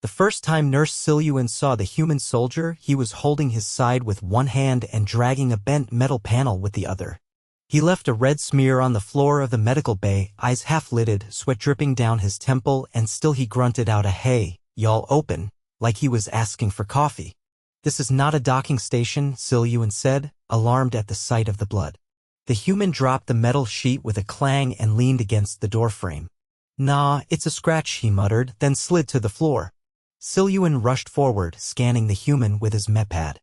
The first time Nurse Siluun saw the human soldier, he was holding his side with one hand and dragging a bent metal panel with the other. He left a red smear on the floor of the medical bay, eyes half-lidded, sweat dripping down his temple, and still he grunted out a "Hey, y'all open," like he was asking for coffee. "This is not a docking station," Siluun said, alarmed at the sight of the blood. The human dropped the metal sheet with a clang and leaned against the doorframe. "Nah, it's a scratch," he muttered, then slid to the floor. Siluun rushed forward, scanning the human with his med-pad.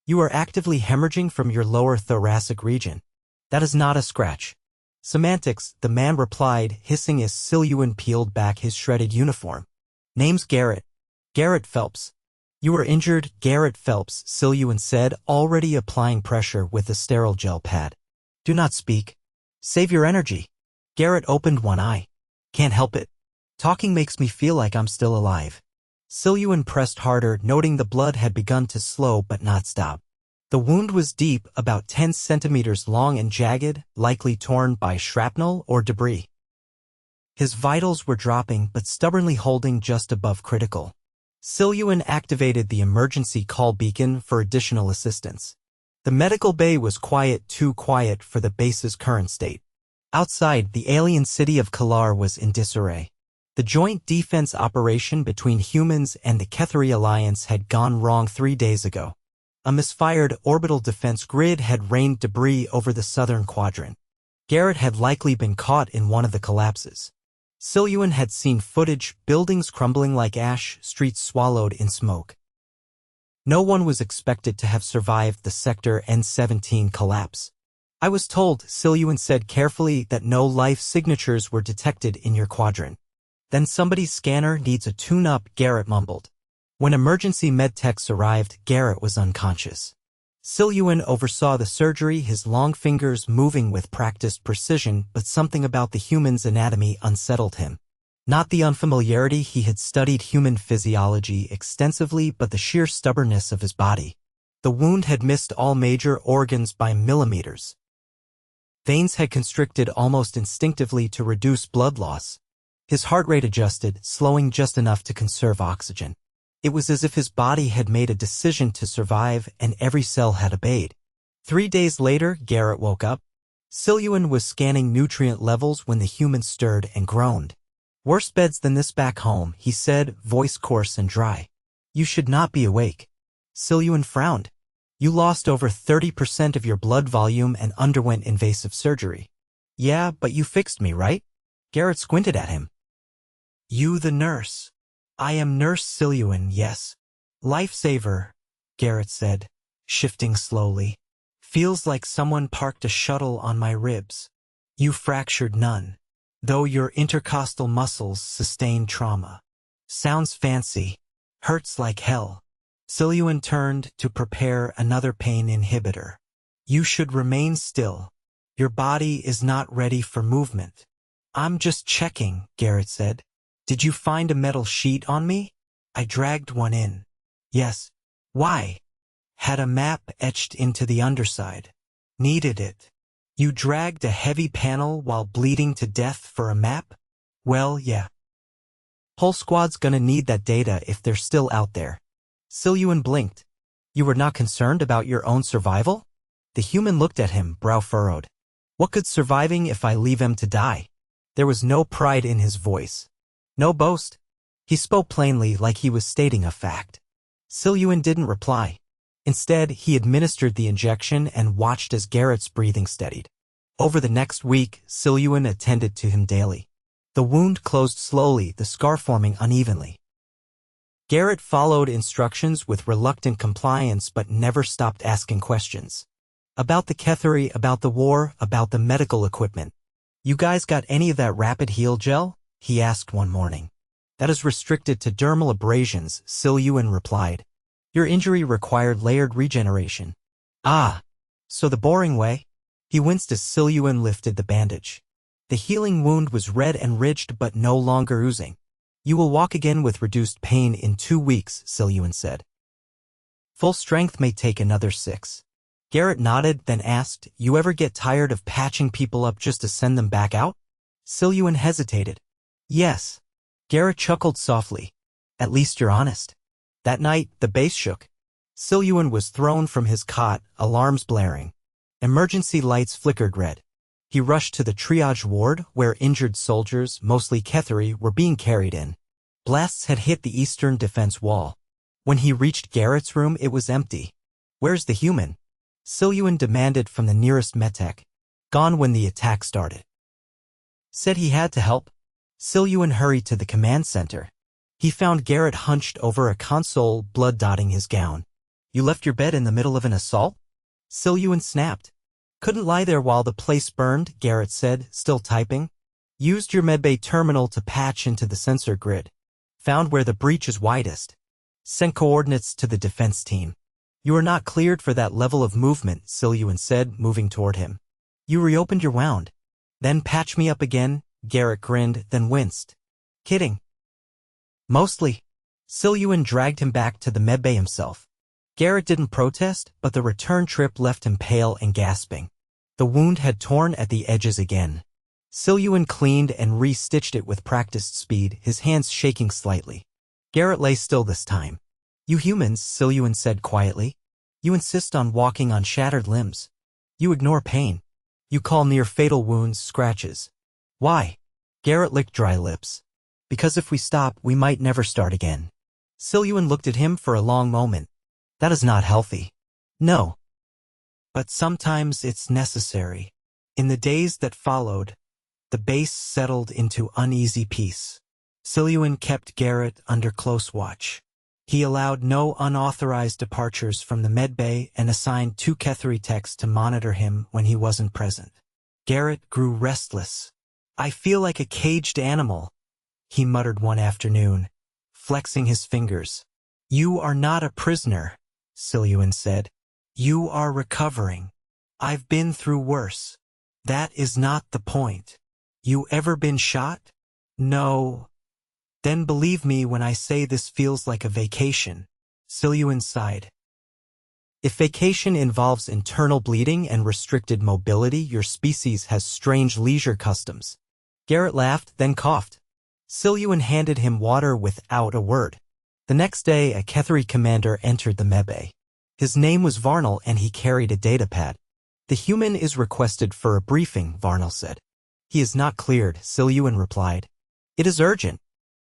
"You are actively hemorrhaging from your lower thoracic region. That is not a scratch." "Semantics," the man replied, hissing as Siluun peeled back his shredded uniform. "Name's Garett. Garett Phelps." "You are injured, Garett Phelps," Siluun said, already applying pressure with the sterile gel pad. "Do not speak. Save your energy." Garett opened one eye. "Can't help it. Talking makes me feel like I'm still alive." Siluun pressed harder, noting the blood had begun to slow but not stop. The wound was deep, about 10 centimeters long and jagged, likely torn by shrapnel or debris. His vitals were dropping but stubbornly holding just above critical. Siluun activated the emergency call beacon for additional assistance. The medical bay was quiet, too quiet for the base's current state. Outside, the alien city of Kalar was in disarray. The joint defense operation between humans and the Kethari Alliance had gone wrong 3 days ago. A misfired orbital defense grid had rained debris over the southern quadrant. Garett had likely been caught in one of the collapses. Siluun had seen footage, buildings crumbling like ash, streets swallowed in smoke. No one was expected to have survived the Sector N-17 collapse. "I was told," Siluun said carefully, "that no life signatures were detected in your quadrant." "Then somebody's scanner needs a tune-up," Garett mumbled. When emergency medtechs arrived, Garett was unconscious. Siluun oversaw the surgery, his long fingers moving with practiced precision, but something about the human's anatomy unsettled him. Not the unfamiliarity, he had studied human physiology extensively, but the sheer stubbornness of his body. The wound had missed all major organs by millimeters. Veins had constricted almost instinctively to reduce blood loss. His heart rate adjusted, slowing just enough to conserve oxygen. It was as if his body had made a decision to survive and every cell had obeyed. 3 days later, Garett woke up. Siluun was scanning nutrient levels when the human stirred and groaned. "Worse beds than this back home," he said, voice coarse and dry. "You should not be awake." Siluun frowned. "You lost over 30% of your blood volume and underwent invasive surgery." "Yeah, but you fixed me, right?" Garett squinted at him. "You the nurse." "I am Nurse Siluun, yes." "Lifesaver," Garett said, shifting slowly. "Feels like someone parked a shuttle on my ribs." "You fractured none, though your intercostal muscles sustained trauma." "Sounds fancy. Hurts like hell." Siluun turned to prepare another pain inhibitor. "You should remain still. Your body is not ready for movement." "I'm just checking," Garett said. "Did you find a metal sheet on me?" "I dragged one in." "Yes." "Why?" "Had a map etched into the underside. Needed it." "You dragged a heavy panel while bleeding to death for a map?" "Well, yeah. Whole squad's gonna need that data if they're still out there." Siluun blinked. "You were not concerned about your own survival?" The human looked at him, brow furrowed. "What good's surviving if I leave him to die?" There was no pride in his voice. No boast. He spoke plainly, like he was stating a fact. Siluun didn't reply. Instead, he administered the injection and watched as Garett's breathing steadied. Over the next week, Siluun attended to him daily. The wound closed slowly, the scar forming unevenly. Garett followed instructions with reluctant compliance but never stopped asking questions. About the Kethari, about the war, about the medical equipment. "You guys got any of that rapid heal gel?" he asked one morning. "That is restricted to dermal abrasions," Siluun replied. "Your injury required layered regeneration." "Ah, so the boring way?" He winced as Siluun lifted the bandage. The healing wound was red and ridged but no longer oozing. "You will walk again with reduced pain in 2 weeks," Siluun said. "Full strength may take another 6. Garett nodded, then asked, "You ever get tired of patching people up just to send them back out?" Siluun hesitated. "Yes." Garett chuckled softly. At least you're honest. That night, the base shook. Siluun was thrown from his cot, alarms blaring. Emergency lights flickered red. He rushed to the triage ward, where injured soldiers, mostly Ketheri, were being carried in. Blasts had hit the eastern defense wall. When he reached Garett's room, it was empty. Where's the human? Siluun demanded from the nearest medtech. Gone when the attack started. Said he had to help. Siluun hurried to the command center. He found Garett hunched over a console, blood dotting his gown. You left your bed in the middle of an assault? Siluun snapped. Couldn't lie there while the place burned, Garett said, still typing. Used your medbay terminal to patch into the sensor grid. Found where the breach is widest. Sent coordinates to the defense team. You are not cleared for that level of movement, Siluun said, moving toward him. You reopened your wound. Then patch me up again, Garett grinned, then winced. Kidding. Mostly. Siluun dragged him back to the medbay himself. Garett didn't protest, but the return trip left him pale and gasping. The wound had torn at the edges again. Siluun cleaned and re-stitched it with practiced speed, his hands shaking slightly. Garett lay still this time. You humans, Siluun said quietly. You insist on walking on shattered limbs. You ignore pain. You call near-fatal wounds scratches. Why? Garett licked dry lips. Because if we stop, we might never start again. Siluun looked at him for a long moment. That is not healthy. No. But sometimes it's necessary. In the days that followed, the base settled into uneasy peace. Siluun kept Garett under close watch. He allowed no unauthorized departures from the medbay and assigned 2 Ketheri techs to monitor him when he wasn't present. Garett grew restless. I feel like a caged animal, he muttered one afternoon, flexing his fingers. You are not a prisoner, Siluun said. You are recovering. I've been through worse. That is not the point. You ever been shot? No. Then believe me when I say this feels like a vacation. Siluun sighed. If vacation involves internal bleeding and restricted mobility, your species has strange leisure customs. Garett laughed, then coughed. Siluun handed him water without a word. The next day, a Ketheri commander entered the medbay. His name was Varnal and he carried a datapad. The human is requested for a briefing, Varnal said. He is not cleared, Siluun replied. It is urgent.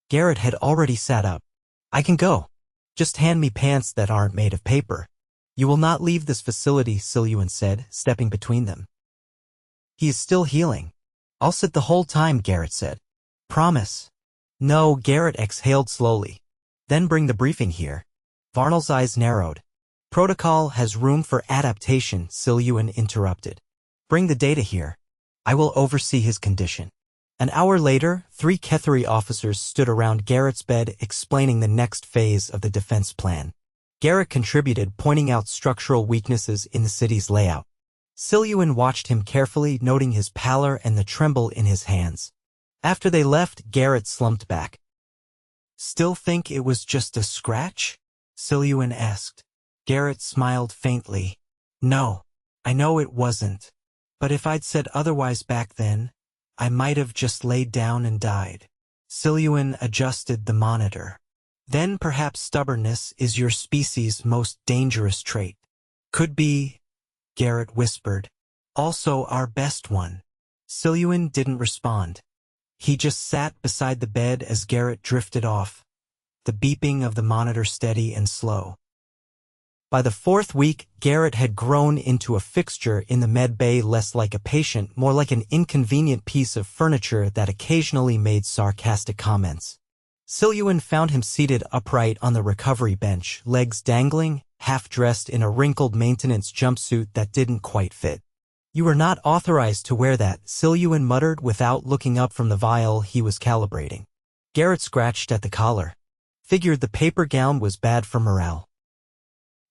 Garett had already sat up. I can go. Just hand me pants that aren't made of paper. You will not leave this facility, Siluun said, stepping between them. He is still healing. I'll sit the whole time, Garett said. Promise. No, Garett exhaled slowly. Then bring the briefing here. Varnal's eyes narrowed. Protocol has room for adaptation, Siluun interrupted. Bring the data here. I will oversee his condition. An hour later, 3 Ketheri officers stood around Garett's bed explaining the next phase of the defense plan. Garett contributed, pointing out structural weaknesses in the city's layout. Siluun watched him carefully, noting his pallor and the tremble in his hands. After they left, Garett slumped back. Still think it was just a scratch? Siluun asked. Garett smiled faintly. No, I know it wasn't. But if I'd said otherwise back then, I might have just laid down and died. Siluun adjusted the monitor. Then perhaps stubbornness is your species' most dangerous trait. Could be, Garett whispered. Also our best one. Siluun didn't respond. He just sat beside the bed as Garett drifted off, the beeping of the monitor steady and slow. By the 4th week, Garett had grown into a fixture in the med bay, less like a patient, more like an inconvenient piece of furniture that occasionally made sarcastic comments. Siluun found him seated upright on the recovery bench, legs dangling, half-dressed in a wrinkled maintenance jumpsuit that didn't quite fit. You were not authorized to wear that, Siluun muttered without looking up from the vial he was calibrating. Garett scratched at the collar. Figured the paper gown was bad for morale.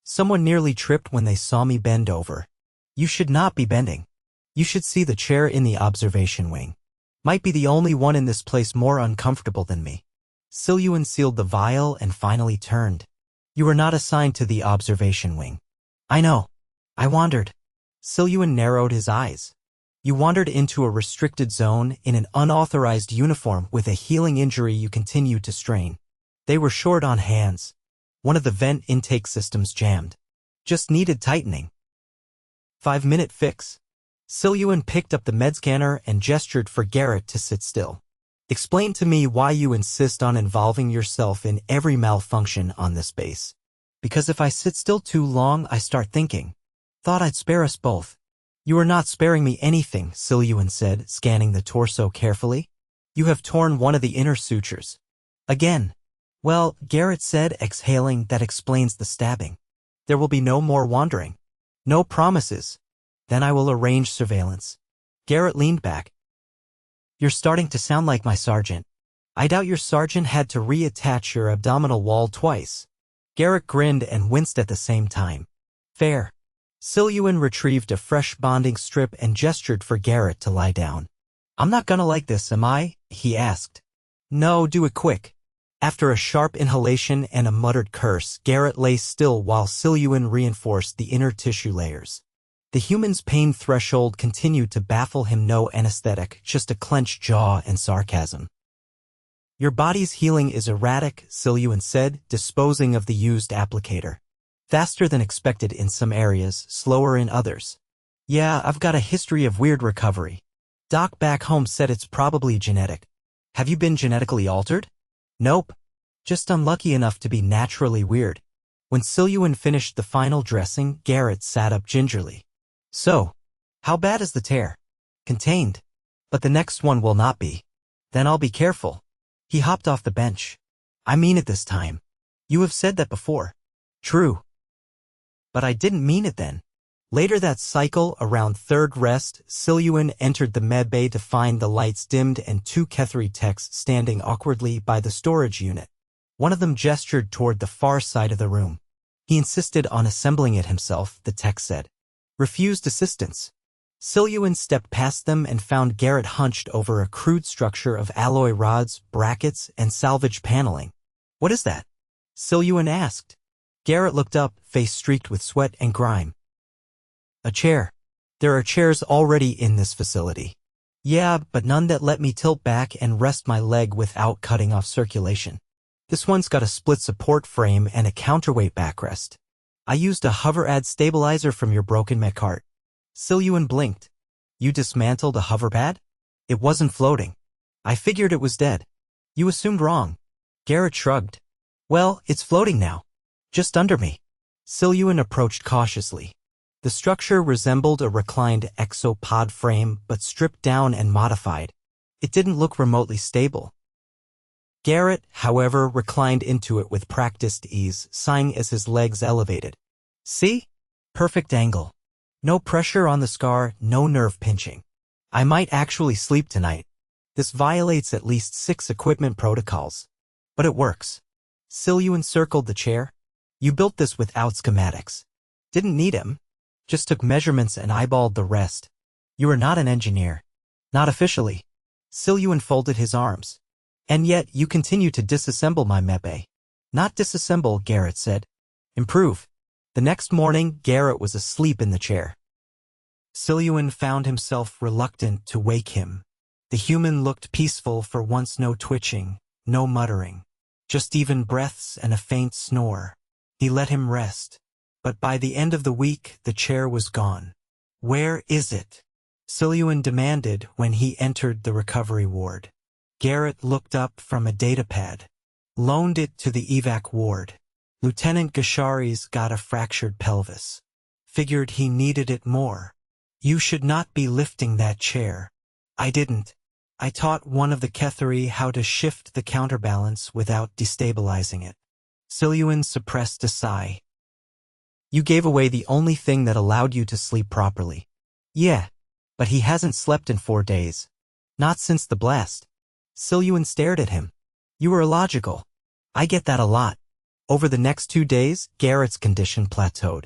Someone nearly tripped when they saw me bend over. You should not be bending. You should see the chair in the observation wing. Might be the only one in this place more uncomfortable than me. Siluun sealed the vial and finally turned. You were not assigned to the observation wing. I know. I wandered. Siluun narrowed his eyes. You wandered into a restricted zone in an unauthorized uniform with a healing injury you continued to strain. They were short on hands. One of the vent intake systems jammed. Just needed tightening. 5-minute fix. Siluun picked up the med scanner and gestured for Garett to sit still. Explain to me why you insist on involving yourself in every malfunction on this base. Because if I sit still too long, I start thinking. Thought I'd spare us both. You are not sparing me anything, Siluun said, scanning the torso carefully. You have torn one of the inner sutures. Again. Well, Garett said, exhaling, that explains the stabbing. There will be no more wandering. No promises. Then I will arrange surveillance. Garett leaned back. You're starting to sound like my sergeant. I doubt your sergeant had to reattach your abdominal wall twice. Garett grinned and winced at the same time. Fair. Siluun retrieved a fresh bonding strip and gestured for Garett to lie down. I'm not gonna like this, am I? He asked. No, do it quick. After a sharp inhalation and a muttered curse, Garett lay still while Siluun reinforced the inner tissue layers. The human's pain threshold continued to baffle him. No anesthetic, just a clenched jaw and sarcasm. Your body's healing is erratic, Siluun said, disposing of the used applicator. Faster than expected in some areas, slower in others. Yeah, I've got a history of weird recovery. Doc back home said it's probably genetic. Have you been genetically altered? Nope. Just unlucky enough to be naturally weird. When Siluun finished the final dressing, Garett sat up gingerly. So, how bad is the tear? Contained. But the next one will not be. Then I'll be careful. He hopped off the bench. I mean it this time. You have said that before. True. But I didn't mean it then. Later that cycle, around third rest, Siluun entered the medbay to find the lights dimmed and 2 Kethri techs standing awkwardly by the storage unit. One of them gestured toward the far side of the room. He insisted on assembling it himself, the tech said. Refused assistance. Siluun stepped past them and found Garett hunched over a crude structure of alloy rods, brackets, and salvage paneling. What is that? Siluun asked. Garett looked up, face streaked with sweat and grime. A chair. There are chairs already in this facility. Yeah, but none that let me tilt back and rest my leg without cutting off circulation. This one's got a split support frame and a counterweight backrest. I used a hover-ad stabilizer from your broken mech cart. Siluun blinked. You dismantled a hoverpad? It wasn't floating. I figured it was dead. You assumed wrong. Garett shrugged. Well, it's floating now. Just under me. Siluun approached cautiously. The structure resembled a reclined exopod frame, but stripped down and modified. It didn't look remotely stable. Garett, however, reclined into it with practiced ease, sighing as his legs elevated. See? Perfect angle. No pressure on the scar, no nerve pinching. I might actually sleep tonight. This violates at least 6 equipment protocols. But it works. Siluun circled the chair. You built this without schematics. Didn't need him. Just took measurements and eyeballed the rest. You are not an engineer. Not officially. Siluun folded his arms. And yet you continue to disassemble my medbay. Not disassemble, Garett said. Improve. The next morning, Garett was asleep in the chair. Siluun found himself reluctant to wake him. The human looked peaceful for once, no twitching, no muttering. Just even breaths and a faint snore. He let him rest. But by the end of the week, the chair was gone. Where is it? Siluun demanded when he entered the recovery ward. Garett looked up from a datapad. Loaned it to the evac ward. Lieutenant Gashari's got a fractured pelvis. Figured he needed it more. You should not be lifting that chair. I didn't. I taught one of the Kethri how to shift the counterbalance without destabilizing it. Siluun suppressed a sigh. You gave away the only thing that allowed you to sleep properly. Yeah, but he hasn't slept in 4 days. Not since the blast. Siluun stared at him. You were illogical. I get that a lot. Over the next 2 days, Garett's condition plateaued.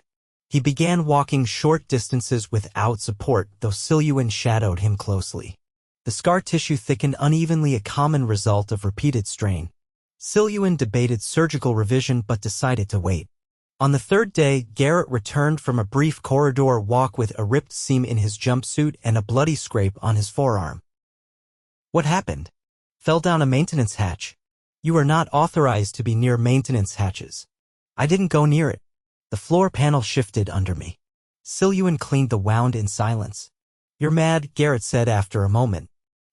He began walking short distances without support, though Siluun shadowed him closely. The scar tissue thickened unevenly, a common result of repeated strain. Siluun debated surgical revision but decided to wait. On the 3rd day, Garett returned from a brief corridor walk with a ripped seam in his jumpsuit and a bloody scrape on his forearm. What happened? Fell down a maintenance hatch. You are not authorized to be near maintenance hatches. I didn't go near it. The floor panel shifted under me. Siluun cleaned the wound in silence. You're mad, Garett said after a moment.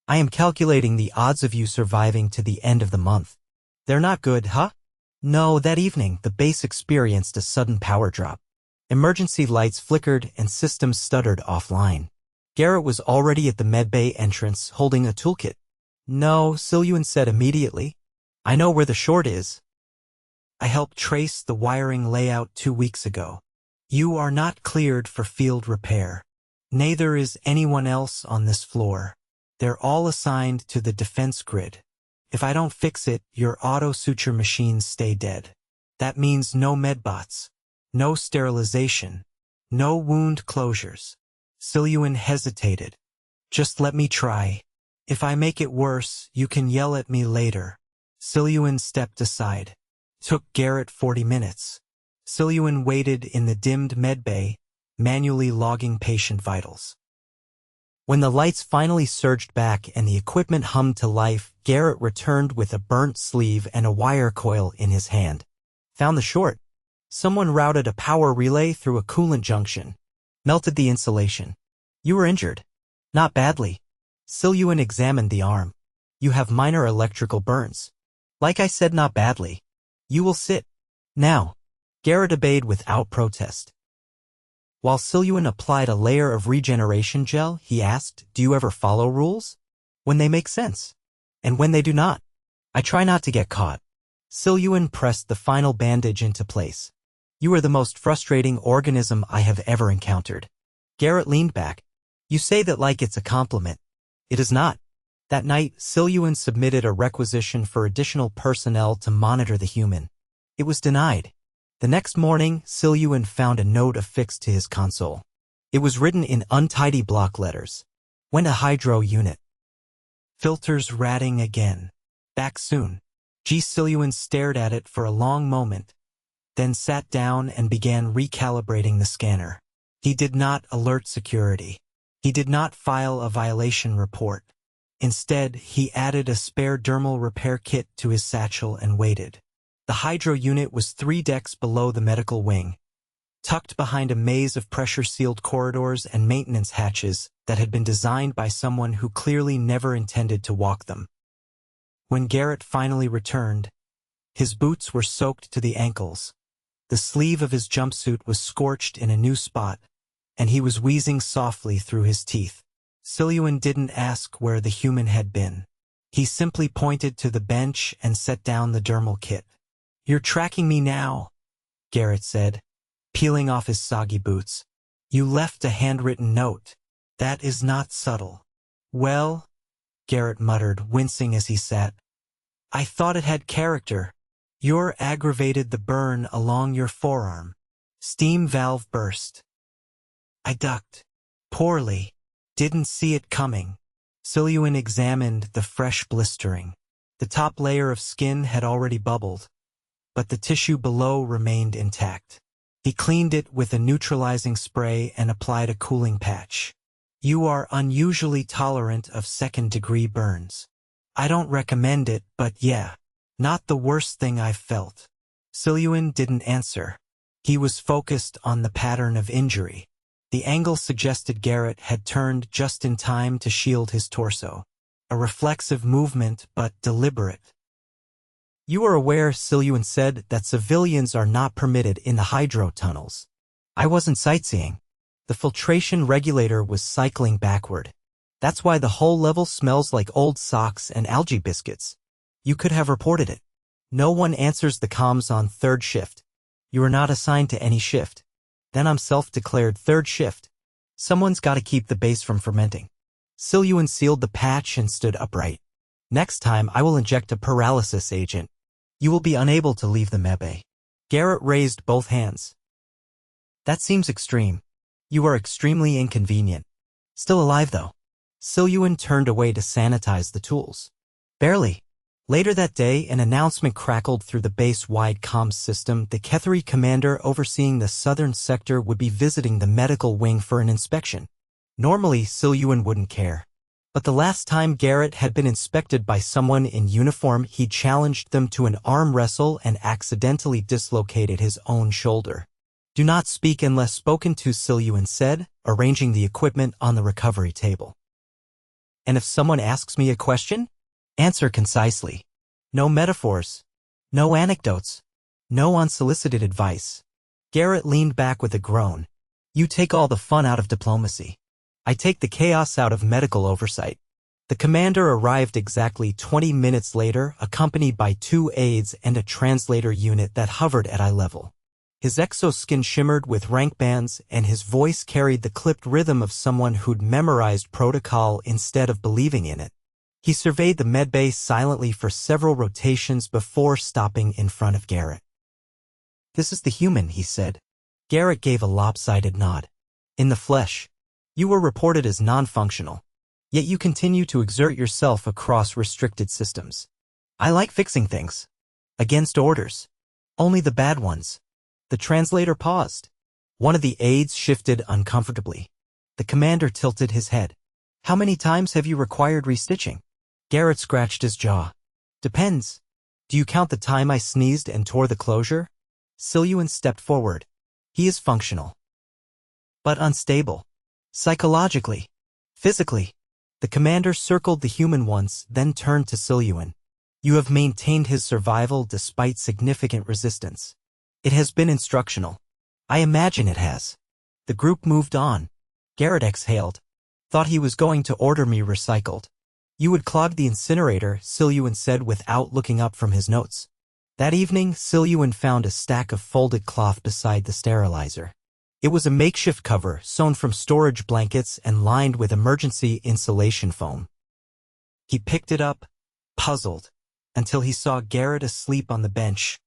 I am calculating the odds of you surviving to the end of the month. They're not good, huh? No, that evening, the base experienced a sudden power drop. Emergency lights flickered and systems stuttered offline. Garett was already at the medbay entrance holding a toolkit. No, Siluun said immediately. I know where the short is. I helped trace the wiring layout 2 weeks ago. You are not cleared for field repair. Neither is anyone else on this floor. They're all assigned to the defense grid. If I don't fix it, your auto-suture machines stay dead. That means no medbots, no sterilization, no wound closures. Siluun hesitated. Just let me try. If I make it worse, you can yell at me later. Siluun stepped aside. Took Garett 40 minutes. Siluun waited in the dimmed medbay, manually logging patient vitals. When the lights finally surged back and the equipment hummed to life, Garett returned with a burnt sleeve and a wire coil in his hand. Found the short. Someone routed a power relay through a coolant junction. Melted the insulation. You were injured. Not badly. Siluun examined the arm. You have minor electrical burns. Like I said, not badly. You will sit. Now. Garett obeyed without protest. While Siluun applied a layer of regeneration gel, he asked, do you ever follow rules? When they make sense. And when they do not. I try not to get caught. Siluun pressed the final bandage into place. You are the most frustrating organism I have ever encountered. Garett leaned back. You say that like it's a compliment. It is not. That night, Siluun submitted a requisition for additional personnel to monitor the human. It was denied. The next morning, Siluun found a note affixed to his console. It was written in untidy block letters. Went a hydro unit. Filters ratting again. Back soon. Siluun stared at it for a long moment, then sat down and began recalibrating the scanner. He did not alert security. He did not file a violation report. Instead, he added a spare dermal repair kit to his satchel and waited. The hydro unit was 3 decks below the medical wing, tucked behind a maze of pressure-sealed corridors and maintenance hatches that had been designed by someone who clearly never intended to walk them. When Garett finally returned, his boots were soaked to the ankles. The sleeve of his jumpsuit was scorched in a new spot, and he was wheezing softly through his teeth. Siluun didn't ask where the human had been. He simply pointed to the bench and set down the dermal kit. You're tracking me now, Garett said, peeling off his soggy boots. You left a handwritten note. That is not subtle. Well, Garett muttered, wincing as he sat. I thought it had character. You're aggravated the burn along your forearm. Steam valve burst. I ducked. Poorly. Didn't see it coming. Siluun examined the fresh blistering. The top layer of skin had already bubbled, but the tissue below remained intact. He cleaned it with a neutralizing spray and applied a cooling patch. You are unusually tolerant of second-degree burns. I don't recommend it, but yeah, not the worst thing I've felt. Siluun didn't answer. He was focused on the pattern of injury. The angle suggested Garett had turned just in time to shield his torso. A reflexive movement, but deliberate. You are aware, Siluun said, that civilians are not permitted in the hydro tunnels. I wasn't sightseeing. The filtration regulator was cycling backward. That's why the whole level smells like old socks and algae biscuits. You could have reported it. No one answers the comms on third shift. You are not assigned to any shift. Then I'm self-declared third shift. Someone's got to keep the base from fermenting. Siluun sealed the patch and stood upright. Next time I will inject a paralysis agent. You will be unable to leave the medbay. Garett raised both hands. That seems extreme. You are extremely inconvenient. Still alive though. Siluun turned away to sanitize the tools. Barely. Later that day, an announcement crackled through the base-wide comms system. The Kethari commander overseeing the southern sector would be visiting the medical wing for an inspection. Normally, Siluun wouldn't care. But the last time Garett had been inspected by someone in uniform, he challenged them to an arm wrestle and accidentally dislocated his own shoulder. "Do not speak unless spoken to," Siluun said, arranging the equipment on the recovery table. "And if someone asks me a question? Answer concisely. No metaphors. No anecdotes. No unsolicited advice." Garett leaned back with a groan. "You take all the fun out of diplomacy. I take the chaos out of medical oversight." The commander arrived exactly 20 minutes later, accompanied by 2 aides and a translator unit that hovered at eye level. His exoskin shimmered with rank bands, and his voice carried the clipped rhythm of someone who'd memorized protocol instead of believing in it. He surveyed the medbay silently for several rotations before stopping in front of Garett. "This is the human," he said. Garett gave a lopsided nod. "In the flesh. You were reported as non-functional. Yet you continue to exert yourself across restricted systems. I like fixing things. Against orders. Only the bad ones." The translator paused. One of the aides shifted uncomfortably. The commander tilted his head. "How many times have you required restitching?" Garett scratched his jaw. "Depends. Do you count the time I sneezed and tore the closure?" Siluun stepped forward. "He is functional. But unstable. Psychologically. Physically." The commander circled the human once, then turned to Siluun. "You have maintained his survival despite significant resistance. It has been instructional. I imagine it has." The group moved on. Garett exhaled. "Thought he was going to order me recycled." "You would clog the incinerator," Siluun said without looking up from his notes. That evening, Siluun found a stack of folded cloth beside the sterilizer. It was a makeshift cover sewn from storage blankets and lined with emergency insulation foam. He picked it up, puzzled, until he saw Garett asleep on the bench,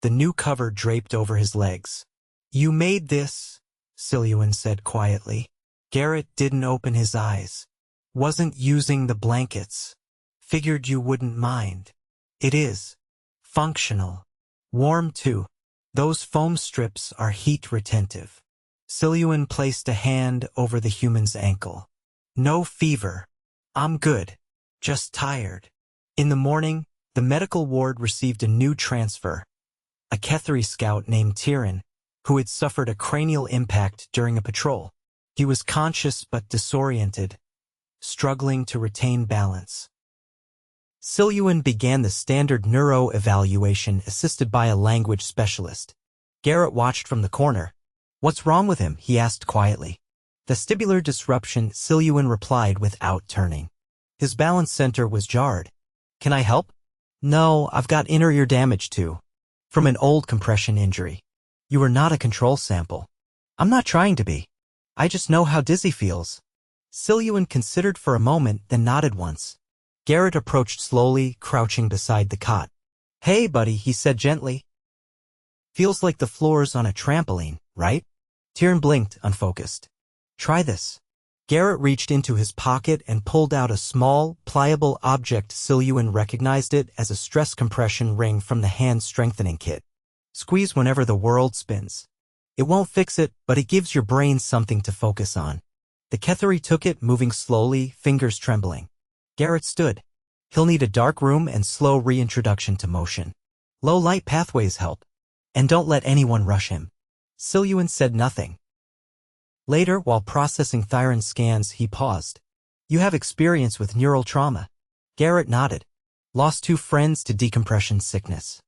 the new cover draped over his legs. "You made this," Siluun said quietly. Garett didn't open his eyes. "Wasn't using the blankets. Figured you wouldn't mind. It is. Functional. Warm too. Those foam strips are heat retentive." Siluun placed a hand over the human's ankle. "No fever. I'm good. Just tired." In the morning, the medical ward received a new transfer. A Ketheri scout named Tyrion, who had suffered a cranial impact during a patrol. He was conscious but disoriented, struggling to retain balance. Siluun began the standard neuro-evaluation assisted by a language specialist. Garett watched from the corner. "What's wrong with him?" he asked quietly. "Vestibular disruption," Siluun replied without turning. His balance center was jarred. "Can I help?" "No, I've got inner ear damage too. From an old compression injury." "You are not a control sample." "I'm not trying to be. I just know how dizzy feels." Siluun considered for a moment, then nodded once. Garett approached slowly, crouching beside the cot. "Hey, buddy," he said gently. "Feels like the floor's on a trampoline, right?" Tyrion blinked, unfocused. "Try this." Garett reached into his pocket and pulled out a small, pliable object. Siluun recognized it as a stress compression ring from the hand strengthening kit. "Squeeze whenever the world spins. It won't fix it, but it gives your brain something to focus on." The Ketheri took it, moving slowly, fingers trembling. Garett stood. "He'll need a dark room and slow reintroduction to motion. Low light pathways help. And don't let anyone rush him." Siluun said nothing. Later, while processing Thyron scans, he paused. "You have experience with neural trauma." Garett nodded. "Lost 2 friends to decompression sickness.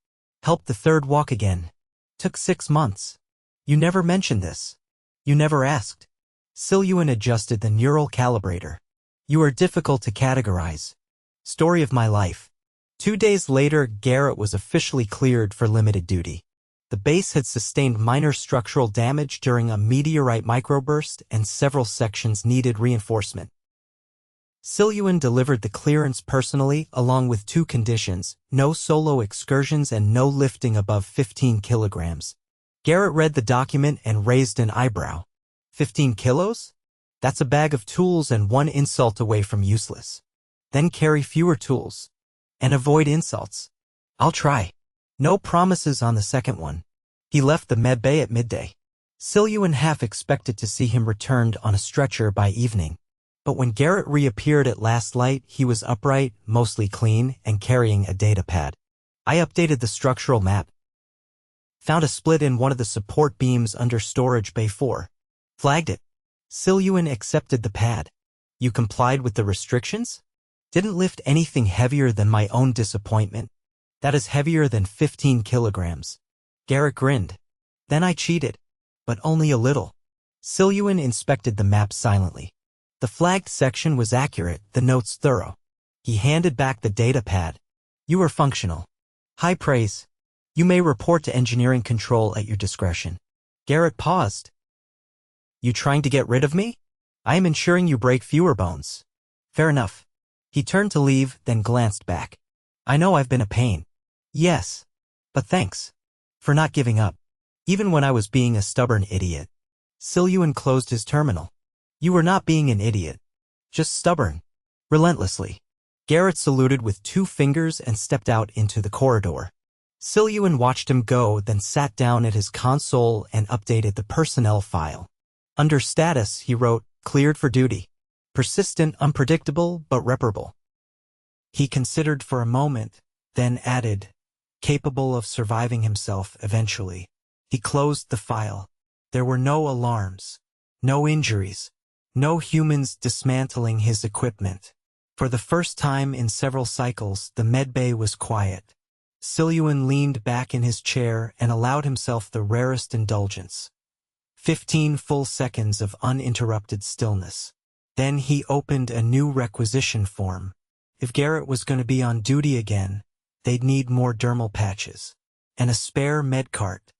Helped the third walk again. Took 6 months. You never mentioned this. You never asked." Siluun adjusted the neural calibrator. "You are difficult to categorize. Story of my life." 2 days later, Garett was officially cleared for limited duty. The base had sustained minor structural damage during a meteorite microburst, and several sections needed reinforcement. Siluun delivered the clearance personally, along with 2 conditions: no solo excursions and no lifting above 15 kilograms. Garett read the document and raised an eyebrow. 15 kilos? That's a bag of tools and 1 insult away from useless. Then carry fewer tools. And avoid insults. "I'll try." No promises on the second one. He left the medbay at midday. Siluun half expected to see him returned on a stretcher by evening. But when Garett reappeared at last light, he was upright, mostly clean, and carrying a datapad. I updated the structural map. Found a split in one of the support beams under storage bay 4. Flagged it. Siluun accepted the pad. You complied with the restrictions? Didn't lift anything heavier than my own disappointment. That is heavier than 15 kilograms. Garett grinned. Then I cheated. But only a little. Siluun inspected the map silently. The flagged section was accurate, the notes thorough. He handed back the datapad. You are functional. High praise. You may report to engineering control at your discretion. Garett paused. You trying to get rid of me? I am ensuring you break fewer bones. Fair enough. He turned to leave, then glanced back. I know I've been a pain. Yes. But thanks. For not giving up. Even when I was being a stubborn idiot. Siluun closed his terminal. You were not being an idiot. Just stubborn. Relentlessly. Garett saluted with 2 fingers and stepped out into the corridor. Siluun watched him go, then sat down at his console and updated the personnel file. Under status, he wrote, cleared for duty. Persistent, unpredictable, but reparable. He considered for a moment, then added, capable of surviving himself eventually. He closed the file. There were no alarms, no injuries, no humans dismantling his equipment. For the first time in several cycles, the medbay was quiet. Siluun leaned back in his chair and allowed himself the rarest indulgence. 15 full seconds of uninterrupted stillness. Then he opened a new requisition form. If Garett was going to be on duty again, they'd need more dermal patches. And a spare med cart.